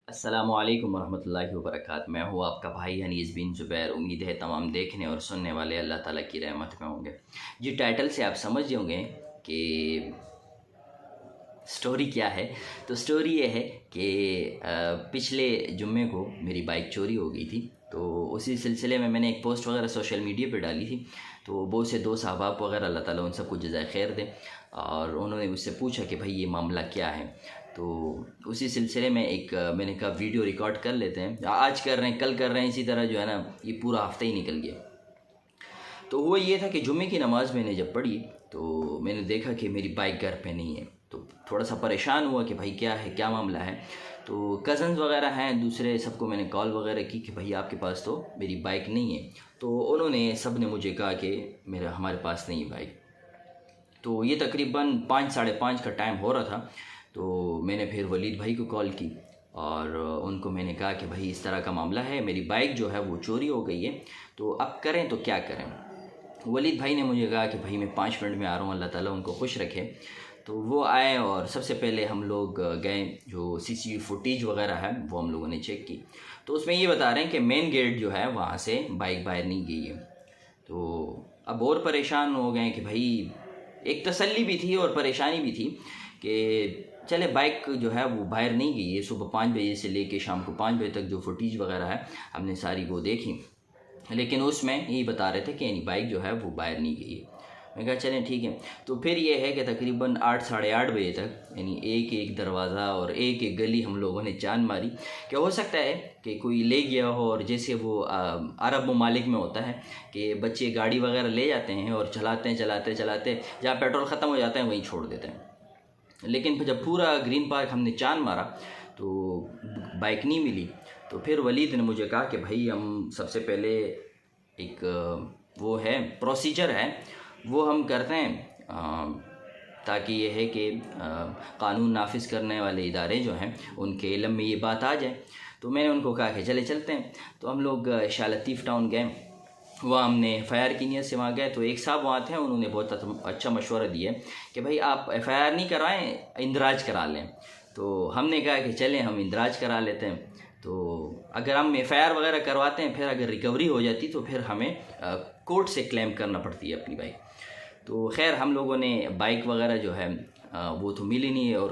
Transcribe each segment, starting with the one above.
अस्सलामुअलैकुम वरहमतुल्लाहि वबरकातुहू। मैं हूँ आपका भाई अनीस बिन ज़ुबैर। उम्मीद है तमाम देखने और सुनने वाले अल्लाह ताला की रहमत में होंगे। जी, टाइटल से आप समझ गए होंगे कि स्टोरी क्या है। तो स्टोरी ये है कि पिछले जुम्मे को मेरी बाइक चोरी हो गई थी। तो उसी सिलसिले में मैंने एक पोस्ट वगैरह सोशल मीडिया पे डाली थी। तो बहुत से दोस्त अहबाब वगैरह अल्लाह ताला उन सबको जज़ाए खैर दे, और उन्होंने मुझसे पूछा कि भाई ये मामला क्या है। तो उसी सिलसिले में एक मैंने कहा वीडियो रिकॉर्ड कर लेते हैं। आज कर रहे हैं, कल कर रहे हैं, इसी तरह जो है ना ये पूरा हफ्ता ही निकल गया। तो वो ये था कि जुम्मे की नमाज़ मैंने जब पढ़ी तो मैंने देखा कि मेरी बाइक घर पे नहीं है। तो थोड़ा सा परेशान हुआ कि भाई क्या है, क्या मामला है। तो कज़न्स वगैरह हैं दूसरे, सबको मैंने कॉल वगैरह की कि भाई आपके पास तो मेरी बाइक नहीं है। तो उन्होंने सब ने मुझे कहा कि मेरा हमारे पास नहीं है बाइक। तो ये तकरीबन 5 साढ़े 5 का टाइम हो रहा था। तो मैंने फिर वलीद भाई को कॉल की और उनको मैंने कहा कि भाई इस तरह का मामला है, मेरी बाइक जो है वो चोरी हो गई है, तो अब करें तो क्या करें। वलीद भाई ने मुझे कहा कि भाई मैं 5 मिनट में आ रहा हूँ, अल्लाह ताला उनको खुश रखे। तो वो आए और सबसे पहले हम लोग गए, जो सीसीटीवी फुटेज वगैरह है वो हम लोगों ने चेक की। तो उसमें ये बता रहे हैं कि मेन गेट जो है वहाँ से बाइक बाहर नहीं गई है। तो अब और परेशान हो गए कि भाई एक तसल्ली भी थी और परेशानी भी थी कि चले बाइक जो है वो बाहर नहीं गई है। सुबह 5 बजे से लेके शाम को 5 बजे तक जो फुटेज वगैरह है हमने सारी वो देखी, लेकिन उसमें यही बता रहे थे कि यानी बाइक जो है वो बाहर नहीं गई है। मैं कहा चलें ठीक है। तो फिर ये है कि तकरीबन 8 साढ़े 8 बजे तक यानी एक एक दरवाज़ा और एक एक गली हम लोगों ने जान मारी कि हो सकता है कि कोई ले गया हो। और जैसे वो अरब ममालिक में होता है कि बच्चे गाड़ी वगैरह ले जाते हैं और चलाते हैं चलाते चलाते जहाँ पेट्रोल ख़त्म हो जाता है वहीं छोड़ देते हैं। लेकिन जब पूरा ग्रीन पार्क हमने चांद मारा तो बाइक नहीं मिली। तो फिर वलीद ने मुझे कहा कि भाई हम सबसे पहले एक वो है प्रोसीजर है वो हम करते हैं, ताकि ये है कि कानून नाफिज करने वाले इदारे जो हैं उनके इल्म में ये बात आ जाए। तो मैंने उनको कहा कि चले चलते हैं। तो हम लोग शाह लतीफ़ टाउन गए, वहाँ हमने एफ़.आई.आर की नीयत से वहाँ गए। तो एक साहब वहाँ थे, उन्होंने बहुत अच्छा मशवरा दिया कि भाई आप एफ़.आई.आर नहीं करवाएं, इंदराज करा लें। तो हमने कहा कि चलें हम इंदराज करा लेते हैं। तो अगर हम एफ़.आई.आर वगैरह करवाते हैं, फिर अगर रिकवरी हो जाती तो फिर हमें कोर्ट से क्लेम करना पड़ती है अपनी बाइक। तो खैर हम लोगों ने बाइक वगैरह जो है वो तो मिली नहीं। और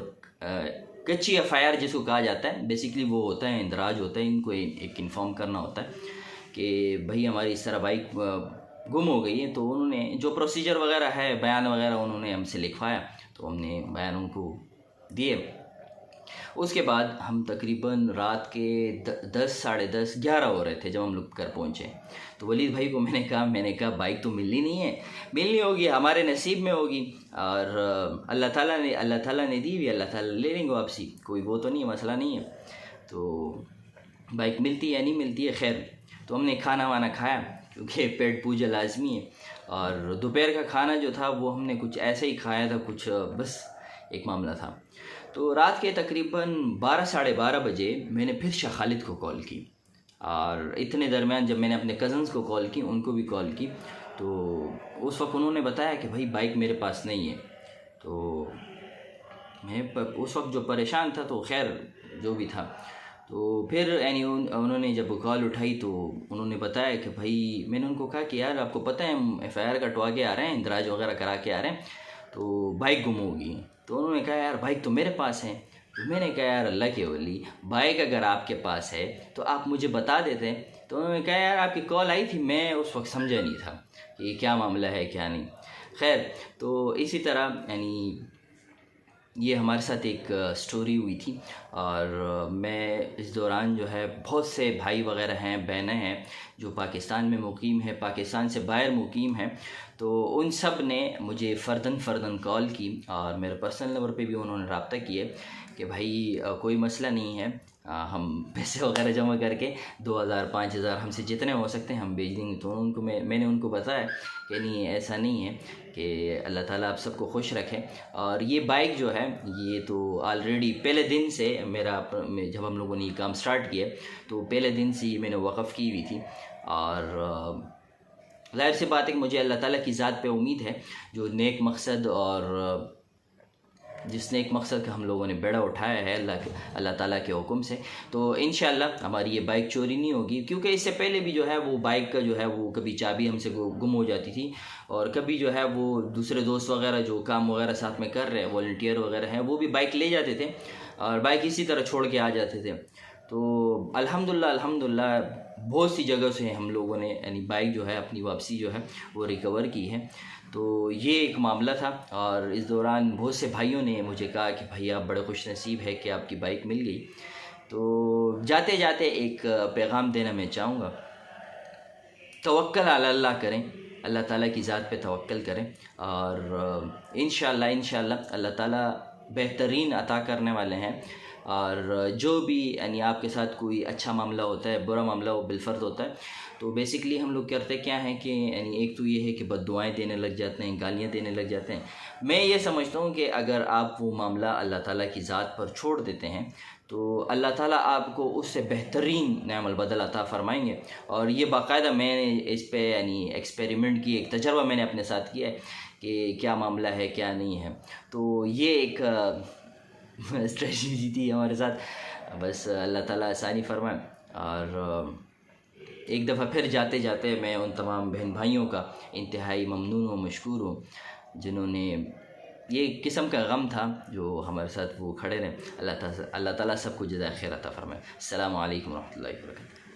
कच्ची एफ़.आई.आर जिसको कहा जाता है, बेसिकली वो होता है इंदराज होता है, इनको एक इन्फॉर्म करना होता है कि भाई हमारी इस तरह बाइक गुम हो गई है। तो उन्होंने जो प्रोसीजर वगैरह है, बयान वगैरह उन्होंने हमसे लिखवाया, तो हमने बयान उनको दिए। उसके बाद हम तकरीबन रात के 10 साढ़े 10 11 हो रहे थे जब हम लोग घर पहुँचे। तो वलीद भाई को मैंने कहा बाइक तो मिलनी नहीं है, मिलनी होगी हमारे नसीब में होगी, और अल्लाह ताला ने दी हुई, अल्लाह ताला ले लेंगे वापसी, कोई वो तो नहीं है, मसला नहीं है। तो बाइक मिलती है नहीं मिलती है, खैर। तो हमने खाना वाना खाया क्योंकि पेट पूजा लाजमी है। और दोपहर का खाना जो था वो हमने कुछ ऐसे ही खाया था, कुछ बस एक मामला था। तो रात के तकरीबन 12 साढ़े 12 बजे मैंने फिर शाह खालिद को कॉल की। और इतने दरमियान जब मैंने अपने कज़न्स को कॉल की, उनको भी कॉल की, तो उस वक्त उन्होंने बताया कि भाई बाइक मेरे पास नहीं है। तो मैं उस वक्त जो परेशान था, तो खैर जो भी था। तो फिर यानी उन्होंने जब कॉल उठाई तो उन्होंने बताया कि भाई, मैंने उनको कहा कि यार आपको पता है हम एफ़.आई.आर कटवा के आ रहे हैं, इंदराज वगैरह करा के आ रहे हैं, तो बाइक गुम होगी। तो उन्होंने कहा यार बाइक तो मेरे पास है। तो मैंने कहा यार अल्लाह के वली, बाइक अगर आपके पास है तो आप मुझे बता देते। तो उन्होंने कहा यार आपकी कॉल आई थी, मैं उस वक्त समझा नहीं था कि क्या मामला है क्या नहीं। खैर, तो इसी तरह यानी ये हमारे साथ एक स्टोरी हुई थी। और मैं इस दौरान जो है बहुत से भाई वगैरह हैं, बहनें हैं जो पाकिस्तान में मुकीम है, पाकिस्तान से बाहर मुकीम हैं। तो उन सब ने मुझे फ़र्दन कॉल की और मेरे पर्सनल नंबर पे भी उन्होंने रब्ता किया कि भाई कोई मसला नहीं है, हम पैसे वगैरह जमा करके 2000 5000 हमसे जितने हो सकते हैं हम भेज देंगे। तो मैंने उनको बताया कि नहीं, ऐसा नहीं है, कि अल्लाह ताला आप सबको खुश रखे। और ये बाइक जो है ये तो ऑलरेडी पहले दिन से जब हम लोगों ने ये काम स्टार्ट किया तो पहले दिन से ही मैंने वक़फ़ की हुई थी। और ज़ाहिर सी बात है कि मुझे अल्लाह ताला की ज़ात पे उम्मीद है, जो नेक मकसद और जिसने एक मकसद का हम लोगों ने बेड़ा उठाया है अल्लाह ताला के हुक्म से। तो इंशाल्लाह हमारी ये बाइक चोरी नहीं होगी, क्योंकि इससे पहले भी जो है वो बाइक का जो है वो कभी चाबी हमसे गुम हो जाती थी, और कभी जो है वो दूसरे दोस्त वगैरह जो काम वगैरह साथ में कर रहे हैं, वॉलंटियर वगैरह हैं, वो भी बाइक ले जाते थे और बाइक इसी तरह छोड़ के आ जाते थे। तो अल्हम्दुलिल्लाह बहुत सी जगह से हम लोगों ने यानी बाइक जो है अपनी वापसी जो है वो रिकवर की है। तो ये एक मामला था, और इस दौरान बहुत से भाइयों ने मुझे कहा कि भाई आप बड़े खुश नसीब है कि आपकी बाइक मिल गई। तो जाते जाते एक पैगाम देना मैं चाहूँगा, तवक्कल अला अल्लाह करें, अल्लाह ताला की ज़ात पे तवक्कल करें, और इंशाअल्लाह अल्लाह ताला बेहतरीन अता करने वाले हैं। और जो भी यानी आपके साथ कोई अच्छा मामला होता है, बुरा मामला वो बिलफ़र्ज़ होता है, तो बेसिकली हम लोग करते क्या हैं कि यानी एक तो ये है कि बद्दुआएँ देने लग जाते हैं, गालियाँ देने लग जाते हैं। मैं ये समझता हूँ कि अगर आप वो मामला अल्लाह ताला की ज़ात पर छोड़ देते हैं तो अल्लाह ताला आपको उससे बेहतरीन नेअमल बदल अता फ़रमाएंगे। और ये बाकायदा मैंने इस पे यानी एक्सपेरिमेंट की, एक तजर्बा मैंने अपने साथ किया है कि क्या मामला है क्या नहीं है। तो ये एक स्ट्रेटजी थी हमारे साथ। बस अल्लाह ताला आसानी फरमाए। और एक दफ़ा फिर जाते जाते मैं उन तमाम बहन भाइयों का इंतहाई ममनून व मशकूर हूँ जिन्होंने ये किस्म का गम था जो हमारे साथ वो खड़े रहे। अल्लाह ताला सबको जज़ाए खैर अता फरमाए। अस्सलामु अलैकुम व रहमतुल्लाहि व बरकातुहू।